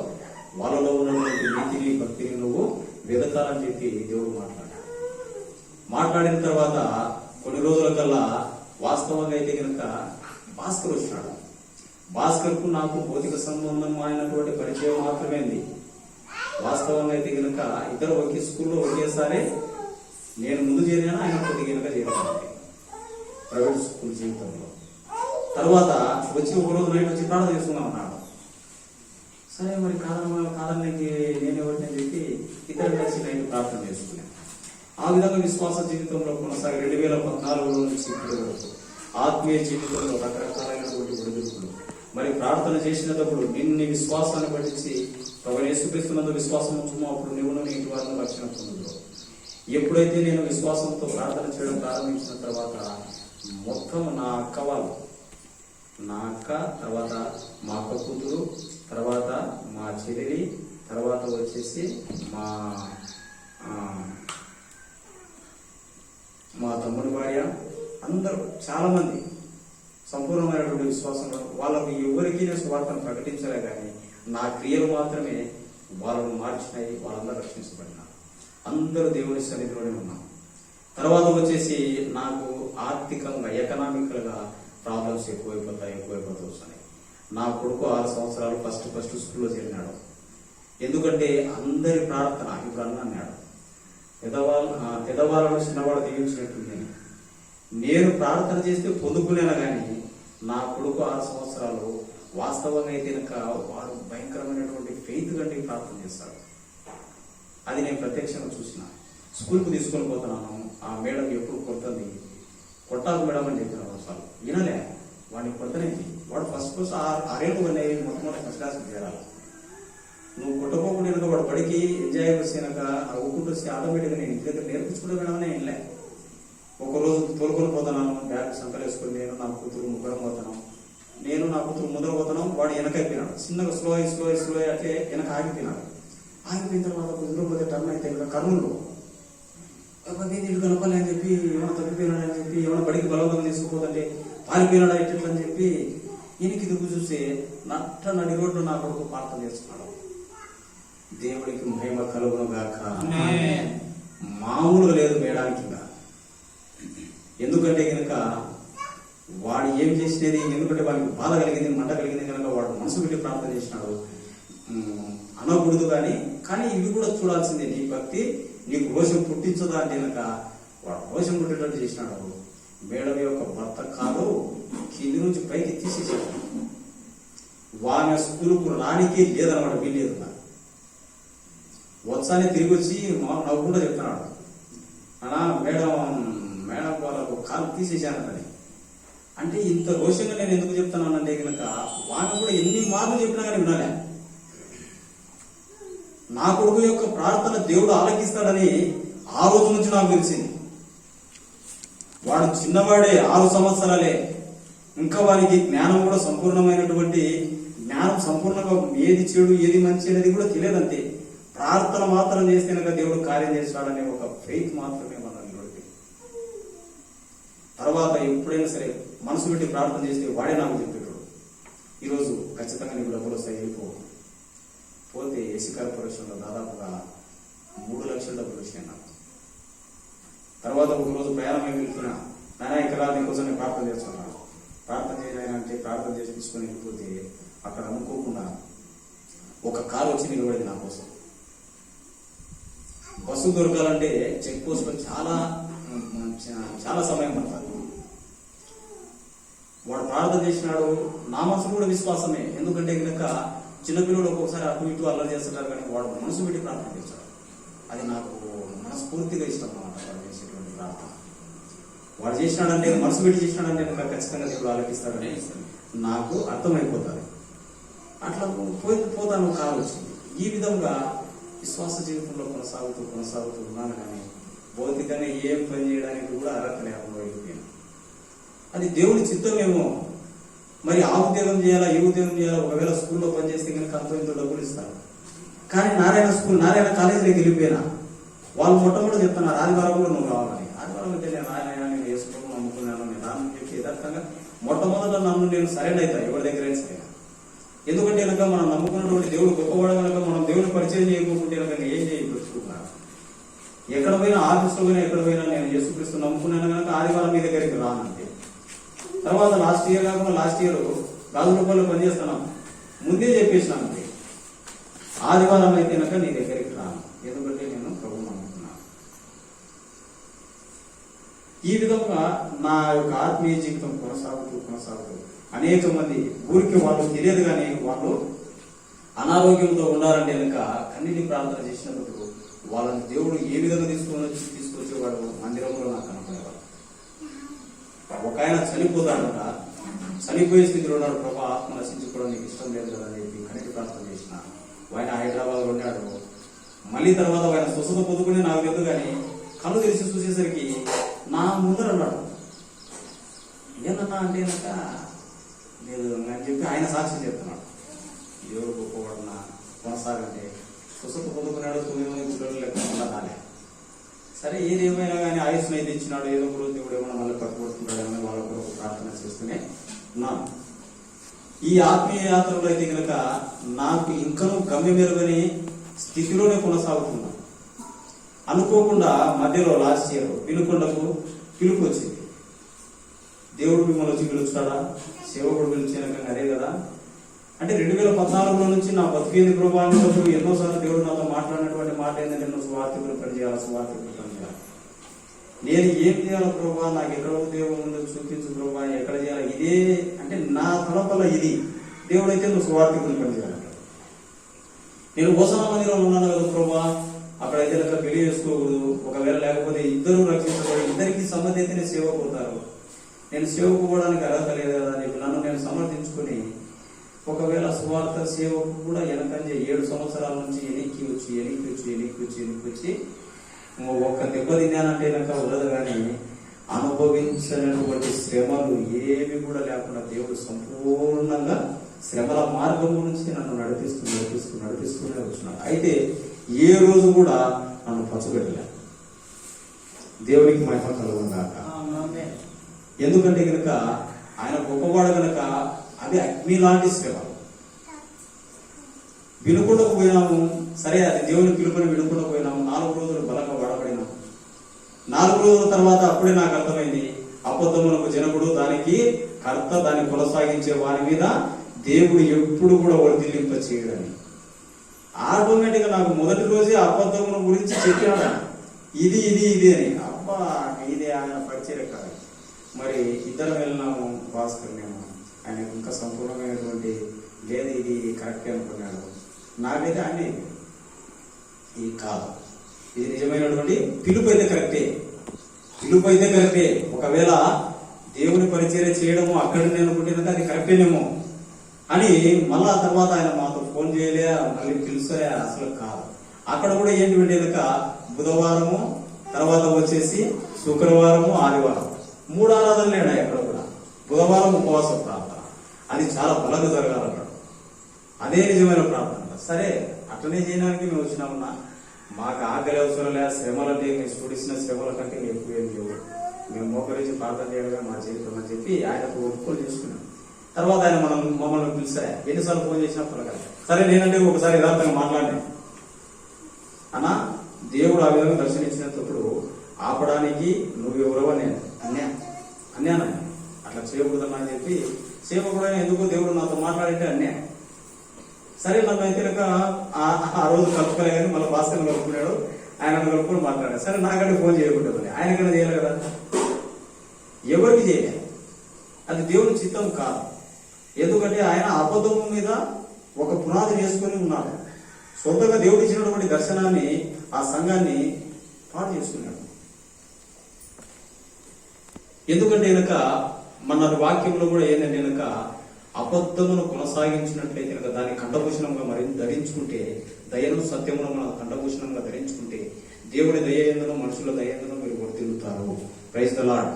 వాళ్ళలో ఉన్నటువంటి నీతిని భక్తిని నువ్వు వెదకాలని చెప్పి దేవుడు మాట్లాడాడు. మాట్లాడిన తర్వాత కొన్ని రోజుల కల్లా వాస్తవంగా అయితే కనుక భాస్కర్ వచ్చినాడు. భాస్కర్ కు నాకు భౌతిక సంబంధం అయినటువంటి పరిచయం మాత్రమే. వాస్తవంగా అయితే కనుక ఇద్దరు ఒకే స్కూల్లో ఒకేసారి నేను ముందు చేరాను, ఆయన కొద్దిగా కనుక చేరాను ప్రైవేట్ స్కూల్ జీవితంలో. తర్వాత వచ్చి ఒక రోజు నైట్ వచ్చి ప్రార్థన చేసుకున్నాం అన్నాడు. సరే మరి కాదనకి నేను ఎవరిని అని చెప్పి ఇద్దరు కలిసి నైట్ ప్రార్థన చేసుకున్నాను. ఆ విధంగా విశ్వాస జీవితంలో కొనసాగి 2014 నుంచి ఇప్పటి వరకు ఆత్మీయ జీవితంలో రకరకాలైనటువంటి ఒడిదుడుకులు. మరి ప్రార్థన చేసినప్పుడు నిన్ను విశ్వాసాన్ని పట్టించి ప్రభు యేసుక్రీస్తునందు విశ్వాసం ఉంచుమో అప్పుడు నువ్వు నీటి వారిని రక్షణ పొందుతావు. ఎప్పుడైతే నేను విశ్వాసంతో ప్రార్థన చేయడం ప్రారంభించిన తర్వాత మొత్తం నా అక్క వాళ్ళు, నా అక్క, తర్వాత మా అక్క కూతురు, తర్వాత మా చెల్లెలి, తర్వాత వచ్చేసి మా తమ్ముడి భార్య, అందరూ చాలా మంది సంపూర్ణమైనటువంటి విశ్వాసంలో వాళ్ళకు ఎవరికి నేను స్వార్థను ప్రకటించలే కానీ నా క్రియలు మాత్రమే వాళ్ళను మార్చినాయి. వాళ్ళందరూ రక్షించబడినారు. అందరూ దేవుని సన్నిధిలోనే ఉన్నాం. తర్వాత వచ్చేసి నాకు ఆర్థికంగా ఎకనామికల్ గా ప్రాబ్లమ్స్ ఎక్కువైపోతాయి వస్తున్నాయి. నా కొడుకు 6 సంవత్సరాలు ఫస్ట్ స్కూల్లో చేరినాడు. ఎందుకంటే అందరి ప్రార్థన ఇప్పుడు అన్నాడు, పెద్దవాళ్ళను చిన్నవాడు దీవించినట్టుంది. నేను ప్రార్థన చేస్తే పొందుకునేలా కానీ నా కొడుకు 6 సంవత్సరాలు వాస్తవంగా అయితే కనుక వాడు భయంకరమైనటువంటి ఫెయిత్ కంటే ప్రార్థన చేస్తాడు. అది నేను ప్రత్యక్షంగా చూసిన. స్కూల్కు తీసుకొని పోతున్నాను, ఆ మేడం ఎప్పుడు కొడుతుంది, కొట్టాలి మేడం అని చెప్పిన అవసరాలు వినలే. వాడిని కొడతనేది వాడు ఫస్ట్ 6 ఏళ్ళు అనేవి మొట్టమొదటి ఫస్ట్ క్లాస్కి చేరాలి. నువ్వు కొట్టకోకుండా వాడు బడికి ఎంజాయ్ వచ్చినాక అవ్వకుండా వస్తే ఆటోమేటిక్గా నేను ఇంటి దగ్గర నేర్పించుకుంటే మేడమనే వెళ్ళే. ఒకరోజు తోలుకొని పోతున్నాను, బ్యాగ్ సంకలు వేసుకొని నేను నా కూతురు ముగ్గురం పోతున్నాం. నేను నా కూతురు ముందర పోతున్నాం, వాడు వెనకైపోయినాడు. చిన్నగా స్లో అంటే వెనక ఆగిపోయినాడు. ఆగిపోయిన తర్వాత ముందులో పోతే టర్న్ అయితే ఇక్కడ కర్నూలులో నీళ్ళు కలపాలి అని చెప్పి ఏమైనా తప్పిపోయినాడు అని చెప్పి ఏమైనా బడికి బలవంతంగా తీసుకుపోతుంటే పారిపోయినాడా ఎట్లా అని చెప్పి ఈయనకి దిగు చూసి నడి రోడ్డు నా కొడుకు ప్రార్థన చేస్తున్నాడు. దేవుడికి మహిమ కలుగును గాక. మామూలుగా లేదు వేయడానికి. ఎందుకంటే కనుక వాడు ఏం చేసినది, ఎందుకంటే వాడికి బాధ కలిగింది, మంట కలిగింది కనుక వాడు మనసు పెట్టి ప్రార్థన చేసినాడు. అనకూడదు కానీ ఇవి కూడా చూడాల్సిందే. నీ భక్తి నీకు రోషం పుట్టించదా అంటే కనుక వాడు రోషం పుట్టేటట్టు చేసినాడు. మేడం యొక్క భర్త కాదు కింది నుంచి పైకి తీసేసాడు. వాని స్కూలుకు రానికి లేదన్నమాట, వీలేదు. వచ్చానే తిరిగి వచ్చి నవ్వుకుండా చెప్తున్నాడు, అన్నా మేడం వాళ్ళకు కాలు తీసేసానని. అంటే ఇంత రోషంగా నేను ఎందుకు చెప్తున్నానంటే కనుక వాడు కూడా ఎన్ని మార్లు చెప్పినా కానీ వినాలే. నా కొడుకు యొక్క ప్రార్థన దేవుడు ఆలకిస్తాడని ఆ రోజు నుంచి నాకు తెలిసింది. వాడు చిన్నవాడే, 6 సంవత్సరాలే, ఇంకా వారికి జ్ఞానం కూడా సంపూర్ణమైనటువంటి జ్ఞానం సంపూర్ణంగా ఏది చెడు ఏది మంచి అనేది కూడా తెలియదంతే. ప్రార్థన మాత్రం చేస్తే కనుక దేవుడు కార్యం చేస్తాడనే ఒక ఫెయిత్ మాత్రమే మనల్ని నడిపి. తర్వాత ఎప్పుడైనా సరే మనసు పెట్టి ప్రార్థన చేస్తే వాడే నాకు చెప్పేటోడు, ఈరోజు ఖచ్చితంగా నీకు డబ్బులు వస్తాయి వెళ్ళిపో. పోతే ఏసీ కార్పొరేషన్లో దాదాపుగా 3 లక్షల డబ్బులు వచ్చినాయి నాకు. తర్వాత ఒక రోజు ప్రయాణం ఏమి వెళ్తున్నా, నాయన ఇక్కడ నీకోసం నేను ప్రార్థన చేస్తున్నాను, ప్రార్థన చేయాలంటే ప్రార్థన చేసి తీసుకొని వెళ్ళిపోతే అక్కడ అనుకోకుండా ఒక కారు వచ్చి నిలబడింది నా కోసం. బస్సు దొరకాలంటే చెక్ పోస్ట్ లో చాలా సమయం పడుతుంది. వాడు ప్రార్థన చేసినాడు, నా మనసు కూడా విశ్వాసమే. ఎందుకంటే కనుక చిన్నపిల్లలు ఒక్కొక్కసారి అటు ఇటు అల్లరి చేస్తుంటారు, కానీ వాడు మనసు పెట్టి ప్రార్థన చేస్తాడు. అది నాకు మనస్ఫూర్తిగా ఇష్టం అన్నమాట. వాడు చేసేటువంటి ప్రార్థన వాడు చేసినాడంటే, మనసు పెట్టి చేసినాడంటే కనుక ఖచ్చితంగా దేవుడు ఆలకిస్తాడని నాకు అర్థమైపోతుంది. అట్లా పోతాను కాలు వచ్చింది. ఈ విధంగా విశ్వాస జీవితంలో కొనసాగుతూ ఉన్నాను, కానీ భౌతికంగా ఏం పని చేయడానికి కూడా అర్హత లేకుండా వెళ్ళిపోయాను. అది దేవుని చిత్తమేమో. మరి ఆ ఉద్యోగం చేయాలా, ఏ ఉద్యోగం చేయాలా, ఒకవేళ స్కూల్లో పనిచేస్తే కనుక అంతో ఇంతో డబ్బులు ఇస్తారు. కానీ నారాయణ కాలేజీలోకి వెళ్ళిపోయినా వాళ్ళు మొట్టమొదటి చెప్తున్నారు, ఆదివారం కూడా నువ్వు రావాలని. ఆదివారం అయితే నేను నేను వేసుకోవడం నమ్ముకున్నాను, నేను రానని చెప్పి యథార్థంగా మొట్టమొదట నేను సరైన అవుతా ఎవరి దగ్గర సరే. ఎందుకంటే కనుక మనం నమ్ముకున్నటువంటి దేవుడు గొప్పవాడు కనుక మనం దేవుడిని పరిచయం చేయకపోతే కనుక ఏం చేయబడుచుకున్నాను. ఎక్కడ పోయినా ఆఫీస్లో పోయినా ఎక్కడ పోయినా నేను యేసుక్రీస్తు నమ్ముకున్నాను కనుక ఆదివారం మీ దగ్గరికి రానంటే. తర్వాత లాస్ట్ ఇయర్ గాజు రూపాయలు పనిచేస్తున్నాం, ముందే చెప్పేసినాను అంతే, ఆదివారం అయితే కనుక నీ దగ్గరికి రాను, ఎందుకంటే నేను ప్రభువు నమ్ముకున్నాను. ఈ విధంగా నా యొక్క ఆత్మీయ జీవితం కొనసాగుతూ అనేక మంది ఊరికి వాళ్ళు తెలియదు కానీ వాళ్ళు అనారోగ్యంతో ఉండాలంటే కనుక కన్నీటి ప్రార్థన చేసినప్పుడు వాళ్ళని దేవుడు ఏ విధంగా తీసుకొచ్చేవాడు మందిరంలో నాకు కనపడేవాడు. ఒక ఆయన చనిపోతాడట, చనిపోయే స్థితిలో ఉన్నాడు, ప్రభా ఆత్మ నశించుకోవడం నీకు ఇష్టం లేదు కదా అని చెప్పి కన్నీటి ప్రార్థన చేసిన ఆయన హైదరాబాద్ లో ఉన్నాడు. మళ్ళీ తర్వాత ఆయన స్వస్థత పొందుకుని నాకు లేదు కానీ కళ్ళు తెరిచి చూసేసరికి నా ముందర అన్నాడు. ఏమన్నా అంటే కనుక లేదు అని చెప్పి ఆయన సాక్ష్యం చెప్తున్నాడు. దేవుడు గొప్పవాడున్నా కొనసాగంటే స్వస్థత పొందుకున్నాడు, 9 మంది పిల్లలు లేకుండా రాలే. సరే ఏదేమైనా కానీ ఆయుష్ను అయితే ఇచ్చినాడు, ఏదో ఒక రోజు దేవుడు ఏమైనా మళ్ళీ పట్టుబడుతున్నాడేమో వాళ్ళ కొరకు ప్రార్థన చేస్తూనే ఉన్నాను. ఈ ఆత్మీయ యాత్రలో అయితే కనుక నాకు ఇంకనూ గమ్యమెరుగని స్థితిలోనే కొనసాగుతున్నా. అనుకోకుండా మధ్యలో లాస్ట్ ఇయర్ వినుకొండకు పిలుపు వచ్చింది. దేవుడు మిమ్మల్ని వచ్చి పిలుస్తాడా, సేవకుడు పిలిచిన అదే కదా. అంటే 2014లో నుంచి నా బతికేంది ప్రభావం ఎన్నోసార్లు దేవుడు నాతో మాట్లాడినటువంటి మాట ఏంటంటే నువ్వు స్వార్థకులు పనిచేయాలి. నేను ఏం చేయాలి ప్రభా, నాకు ఎక్కడ ఉద్యోగం ఉందో చూపించు ప్రభా, ఎక్కడ చేయాలి, ఇదే అంటే నా తలపల ఇది. దేవుడు అయితే నువ్వు స్వార్థకులు పనిచేయాలి. నేను ఓసాన మందిరంలో ఉన్నాను కదా ప్రభా, అక్కడైతే కనుక పెళ్లి చేసుకోకూడదు, ఒకవేళ లేకపోతే ఇద్దరు రక్షించబడి ఇద్దరికి సమ్మతి అయితే నేను సేవకు పోతారు, నేను సేవకు పోవడానికి అర్హత లేదు కదా అని చెప్పి నన్ను నేను సమర్థించుకుని ఒకవేళ సువార్త సేవకు కూడా వెనకంజే 7 సంవత్సరాల నుంచి ఎనిక్కి వచ్చి ఒక్క దెబ్బ తిన్నానంటే కనుక ఉండదు. కానీ అనుభవించినటువంటి శ్రమలు ఏవి కూడా లేకుండా దేవుడు సంపూర్ణంగా శ్రమల మార్గం నుంచి నన్ను నడిపిస్తూనే వచ్చినాడు. అయితే ఏ రోజు కూడా నన్ను పచ్చబెట్టలే. దేవుడికి మహిమ కలుగుగాక. ఎందుకంటే కనుక ఆయన గొప్పవాడు కనుక అది అగ్ని లాంటి శ్రమ. వినుకుండా పోయినాము, సరే అది దేవుని పిలుపుని వినుకుండా పోయినాము. 4 రోజులు బలంగా వాడబడినాము. 4 రోజుల తర్వాత అప్పుడే నాకు అర్థమైంది, అబద్ధమునకు జనకుడు దానికి కర్త, దాన్ని కొనసాగించే వారి మీద దేవుడు ఎప్పుడు కూడా వర్ధిల్లింప చేయడని. ఆటోమేటిక్ గా నాకు మొదటి రోజే అబద్ధముల గురించి చెప్పాడు, ఇది అని. అబ్బా ఇదే ఆయన పరిచయం కాదు. మరి ఇద్దరం వెళ్ళినాము, భాస్కర్ నేను, ఆయన ఇంకా సంపూర్ణమైనటువంటి లేదు ఇది కరెక్టే అనుకున్నాడు. నాకైతే ఆయన ఇది కాదు, ఇది నిజమైనటువంటి పిలుపు అయితే కరెక్టే. ఒకవేళ దేవుని పరిచర్య చేయడము అక్కడ నేను అనుకుంటున్నా అది కరెక్టేనేమో అని మళ్ళా తర్వాత ఆయన మాతో ఫోన్ చేయలే, మళ్ళీ పిలిచే అసలు కాదు. అక్కడ కూడా ఏంటి కనుక బుధవారము, తర్వాత వచ్చేసి శుక్రవారము, ఆదివారం 3 ఆరాధనలు లేడా ఎక్కడ కూడా. బుధవారం ఉపవాస ప్రార్థన, అది చాలా బలంగా జరగాలన్నాడు. అదే నిజమైన ప్రార్థన. సరే అట్లనే చేయడానికి మేము వచ్చినామన్నా, మాకు ఆకలి అవసరం లేదా, శ్రమలంటే మేము చూడిసిన శ్రమల కంటే ఎక్కువ ఏం లేవు, మేము మోకరించి ప్రార్థన చేయడమే మా జీవితం అని చెప్పి ఆయనకు ఒప్పుకొని చేసుకున్నాం. తర్వాత ఆయన మమ్మల్ని పిలిచా, ఎన్నిసార్లు ఫోన్ చేసినా పలకాలి. సరే నేనంటే ఒకసారి యథార్థంగా మాట్లాడినా, అన్నా దేవుడు ఆ విధంగా దర్శనించినప్పుడు ఆపడానికి నువ్వెవరవో నేను అన్యాను. అట్లా చేయకూడదన్నా అని చెప్పి, చేయకూడదని ఎందుకు దేవుడు నాతో మాట్లాడితే అన్యా. సరే నన్ను అయితే ఆ రోజు కలుపుకోలే కానీ మళ్ళీ భాస్కర్ కలుపుకున్నాడు, ఆయన కలుపుకొని మాట్లాడాడు. సరే నాకంటే ఫోన్ చేయకూడదు, ఆయనకైనా చేయాలి కదా, ఎవరికి చేయలేదు. అది దేవుని చిత్తం కాదు. ఎందుకంటే ఆయన అబద్ధము మీద ఒక పునాది వేసుకొని ఉన్నాడు. సొంతంగా దేవుడు ఇచ్చినటువంటి దర్శనాన్ని, ఆ సంఘాన్ని పాడు చేసుకున్నాడు. ఎందుకంటే కనుక మన వాక్యంలో కూడా ఏంటంటే కనుక అబద్ధమును కొనసాగించినట్లయితే కనుక దాన్ని కంఠభూషణంగా మరి ధరించుకుంటే, దయను సత్యమును మన కంఠభూషణంగా ధరించుకుంటే దేవుడి దయ ఎందునో మనుషుల దయ ఎందునో మీరు వర్తిల్లుతారు. ప్రైజ్ ది లార్డ్,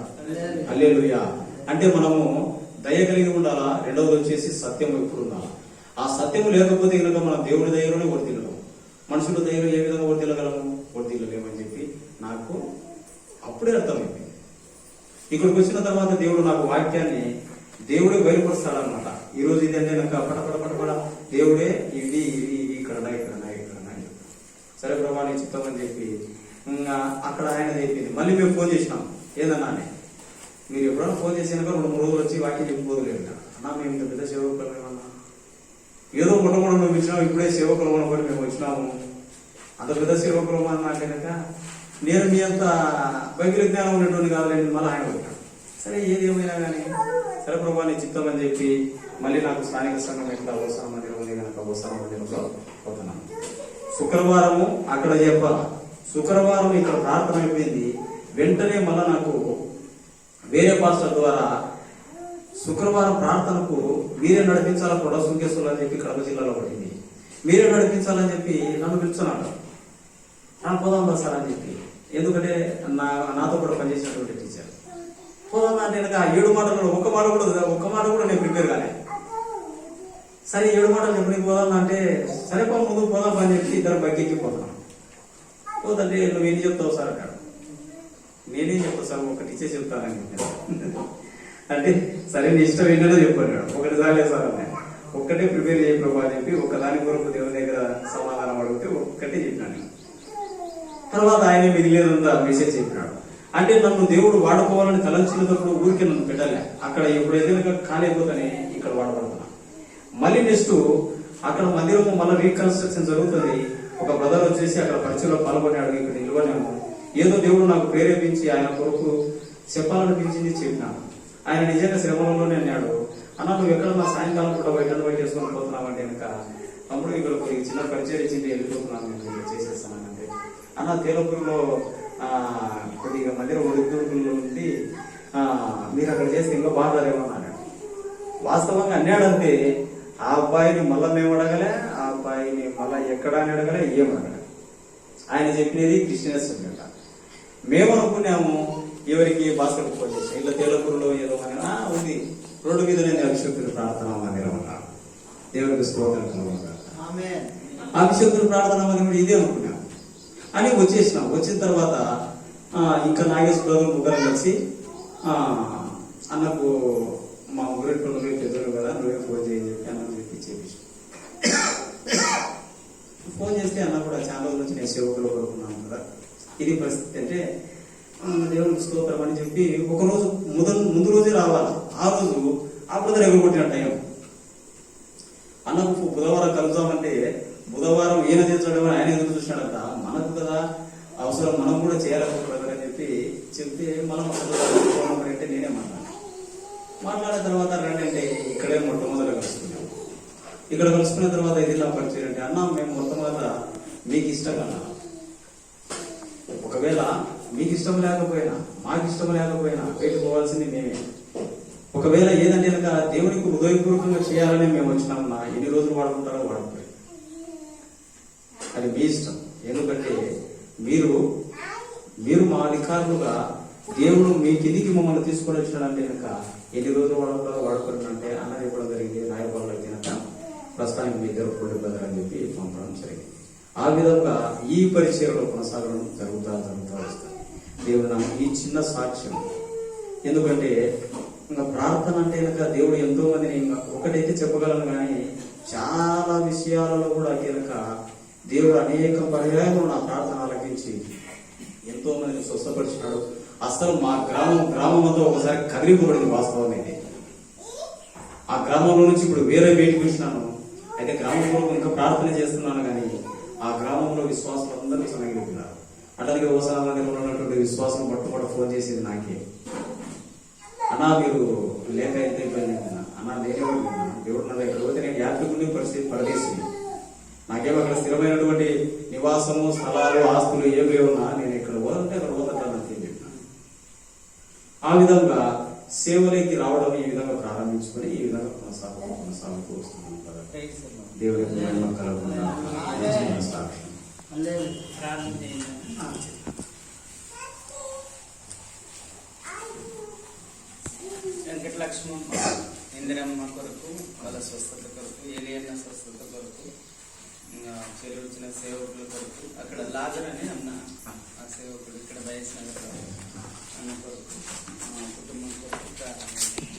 హల్లెలూయా. అంటే మనము దయ కలిగి ఉండాలా. రెండవది వచ్చేసి సత్యం ఎప్పుడు ఉండాలా. ఆ సత్యము లేకపోతే కనుక మనం దేవుడి దయలోనే వర్తిల్లము, మనుషుల దయలో ఏ విధంగా వర్తిల్లగలము, వర్తిల్లలేమని చెప్పి నాకు అప్పుడే అర్థమైంది. ఇక్కడికి వచ్చిన తర్వాత దేవుడు నాకు వాక్యాన్ని దేవుడే బయలుపరుస్తాడనమాట. ఈ రోజు ఇదంటే నాకు పటపడ దేవుడే ఇది ఇక్కడనా సరే ప్రభా నీ చిత్తం అని చెప్పి అక్కడ ఆయన చెప్పింది. మళ్ళీ మేము ఫోన్ చేసినాం, ఏదన్నా మీరు ఎప్పుడైనా ఫోన్ చేసినాక 2-3 రోజులు వచ్చి వాక్యం చెప్పిపోదులేదు అన్నా, మేము ఇంత పెద్ద సేవకులు ఏమన్నా, ఏదో మొట్టమొదటి మేము ఇచ్చినాము, ఇప్పుడే సేవకులు అనుకొని మేము వచ్చినాము, అంత పెద్ద సేవకులు అంటే కనుక నేను మీ అంత బైబిల్ జ్ఞానం ఉన్నటువంటి కాదులేండి. మళ్ళీ ఆయన వచ్చాడు. సరే ఏది ఏమైనా కానీ సరే ప్రభా నీ చిత్తం అని చెప్పి మళ్ళీ నాకు స్థానిక సంఘం ఎట్లా అవసరం మందిరం ఉంది కనుక అవసరం మందిరంలో పోతున్నాను. శుక్రవారము అక్కడ చెప్పాలి, శుక్రవారం ఇక్కడ ప్రార్థన అయిపోయింది. వెంటనే మళ్ళా నాకు వేరే పాస్టర్ ద్వారా శుక్రవారం ప్రార్థనకు మీరే నడిపించాలా కూడా సుంకేశ్వరులు అని చెప్పి కడప జిల్లాలో పడింది. మీరే నడిపించాలని చెప్పి నన్ను పిలుచున్నాడు. పోదాం సార్ అని చెప్పి, ఎందుకంటే నాతో కూడా పనిచేసినటువంటి టీచర్. పోదాం అంటే నాకు ఆ 7 మాటలు ఒక్క మాట కూడా నేను ప్రిపేర్ కాలే. సరే 7 మాటలు చెప్పడానికి పోదాం అంటే సరే ముందుకు పోదాం అని చెప్పి ఇద్దరు బగ్గెక్కి పోతాం. పోదంటే నువ్వు ఏం చెప్తావు సార్ అన్నాడు. నేనేం చెప్తా సార్, ఒక టీచర్ చెప్తానని చెప్పాను. అంటే సరే నీ ఇష్టం ఏంటో చెప్పాడు. ఒకటి సార్లే సార్ అన్నాడు, ఒక్కటే ప్రిపేర్ చేయ ప్రభు అని చెప్పి ఒకదాని కొరకు దేవుని దగ్గర సమాధానం అడిగితే ఒక్కటే చెప్పినాను. తర్వాత ఆయన మిగిలేదంతా మెసేజ్ చెప్పినాడు. అంటే నన్ను దేవుడు వాడుకోవాలని తలంచినప్పుడు ఊరికి నన్ను పెట్టలే. అక్కడ ఎప్పుడైతే కాలేకపోతేనే ఇక్కడ వాడబడుతున్నా. మళ్ళీ నెక్స్ట్ అక్కడ మందిరం మళ్ళీ రీకన్స్ట్రక్షన్ జరుగుతుంది. ఒక బ్రదర్ వచ్చేసి అక్కడ పరిచయంలో పాల్గొన్నాడు. ఇక్కడ నిల్వనేమో ఏదో దేవుడు నాకు ప్రేరేపించి ఆయన కొరకు చెప్పాలనిపించింది చెప్పినాను. ఆయన నిజంగా శ్రమలోనే అన్నాడు, అన్న నువ్వు ఎక్కడ నా సాయంకాలం కూడా బయట చేసుకొని పోతున్నావు అంటే కనుక తమ్ముడు ఇక్కడ కొద్దిగా చిన్న పరిచయం ఇచ్చింది వెళ్ళిపోతున్నాను నేను చేసేస్తానంటే, అన్న తేలపూరులో కొద్దిగా మందిరం ఉద్యోగుల్లో ఉండి మీరు అక్కడ చేస్తే ఇంకా బాగుంటారేమో అన్నాడు. వాస్తవంగా అన్నాడంటే ఆ అబ్బాయిని మళ్ళా మేము అడగలే, ఆ అబ్బాయిని మళ్ళా ఎక్కడ అని అడగలే, ఏమడగలే. ఆయన చెప్పినది క్రిస్టియన్స్ అనమాట. మేము అనుకున్నాము ఎవరికి భాస్కర్ ఫోన్ చేసాం, ఇలా తేలపూరులో ఏదో ఉంది రోడ్డు మీద నేను అభిషక్తులు ప్రార్థన మందిరం అన్నాను. దేవునికి స్తోత్రం. అభిషక్తులు ప్రార్థన మందిరం ఇదే అనుకున్నాం అని వచ్చేసినాం. వచ్చిన తర్వాత ఇంకా నాగేశ్వరరావు ముగ్గురు కలిసి అన్నకు మా ముగ్గురు పెద్దలు కదా నువ్వే ఫోన్ చేయని చెప్పి అన్న చెప్పి చేపించాం. ఫోన్ చేస్తే అన్న కూడా చాలా రోజుల నుంచి నేను సేవకులు కోరుకున్నాను కదా, ఇది పరిస్థితి అంటే దేవునికి స్తోత్రం అని చెప్పి ఒకరోజు ముందు రోజే రావాలి. ఆ రోజు అప్పుడు ఎగురుకొట్టిన టైం అన్నకు బుధవారం కలుద్దామంటే బుధవారం ఈయన చేర్చడం ఆయన ఎదురు చూసినాడంట. మనకు కదా అవసరం, మనం కూడా చేయాలనుకుంటున్నారు అని చెప్తే మనం అంటే నేనే మాట్లాడిన తర్వాత రండి అంటే ఇక్కడే మొట్టమొదటి కలుసుకున్నాం. ఇక్కడ కలుసుకున్న తర్వాత ఇది ఇలా పరిచయం అంటే అన్న మేము మొట్టమొదట మీకు ఇష్టం కన్నా, ఒకవేళ మీకు ఇష్టం లేకపోయినా మాకు ఇష్టం లేకపోయినా పెట్టుకోవాల్సింది మేమే. ఒకవేళ ఏదంటే కనుక దేవునికి హృదయపూర్వకంగా చేయాలని మేము వచ్చినామన్నా ఎన్ని రోజులు వాడుకుంటారో వాడుకోండి, అది మీ ఇష్టం. ఎందుకంటే మీరు మా అధికారులుగా దేవుడు మీ కిందికి మమ్మల్ని తీసుకొని వచ్చినాడంటే కనుక ఎన్ని రోజులు వాడుకుంటారో వాడుకోండి అంటే అన్నది ఇవ్వడం జరిగింది. నాయకులు అయితే కనుక ప్రస్తుతానికి మీ ఇద్దరు పొడి బ్రదర్ అని చెప్పి పంపడం జరిగింది. ఆ విధంగా ఈ పరిచయలో కొనసాగడం జరుగుతా వస్తుంది. దేవుడు నాకు ఈ చిన్న సాక్ష్యం. ఎందుకంటే ఇంకా ప్రార్థన అంటే కనుక దేవుడు ఎంతో మందిని ఇంకా ఒకటైతే చెప్పగలను, కానీ చాలా విషయాలలో కూడా కనుక దేవుడు అనేక పర్యాయములు నా ప్రార్థన ఆలకించి ఎంతో మందిని స్వస్థపరిచినాడు. అసలు మా గ్రామం అంతా ఒకసారి కదిలిపోబడింది. వాస్తవం అయితే ఆ గ్రామంలో నుంచి ఇప్పుడు వేరే బయటకు వచ్చినాను. అయితే గ్రామంలో ఇంకా ప్రార్థన చేస్తున్నాను, కానీ ఆ గ్రామంలో విశ్వాసులు అందరూ సన్నగిలిపోయినారు. అట్లాగే ఓసారి మందిరంలో ఉన్నటువంటి విశ్వాసం పట్టుబడి ఫోన్ చేసేది నాకే, అన్నా మీరు లేక అయితే ఇబ్బంది అవుతున్నా అన్నా, నేనే దేవుడు నా దగ్గర పోతే నేను యాత్రికుని పరిస్థితి పరదేశి, నాకేమో అక్కడ స్థిరమైనటువంటి నివాసము స్థలాలు ఆస్తులు ఏం లేవున్నా నేను ఇక్కడ పోదంటే అక్కడ పోదంటాను అంతే చెప్పిన. ఆ విధంగా సేవలోకి రావడం ఈ విధంగా ప్రారంభించుకొని ఈ విధంగా కొనసాగుతూ వస్తున్నాను కదా. దేవుడికి మహిమ కలుగుతున్నా సాక్ష్యం. వెంకటలక్ష్మమ్మ ఇందిరమ్మ కొరకు, వాళ్ళ స్వస్థత కొరకు, ఏలియన్న స్వస్థత కొరకు, చెరువుచిన సేవకుల కొరకు, అక్కడ లాజర్ అని అన్న ఆ సేవకుడు ఇక్కడ వైఎస్ నగర్ అన్న కొరకు, కుటుంబం కొరకు ప్రారంభించారు.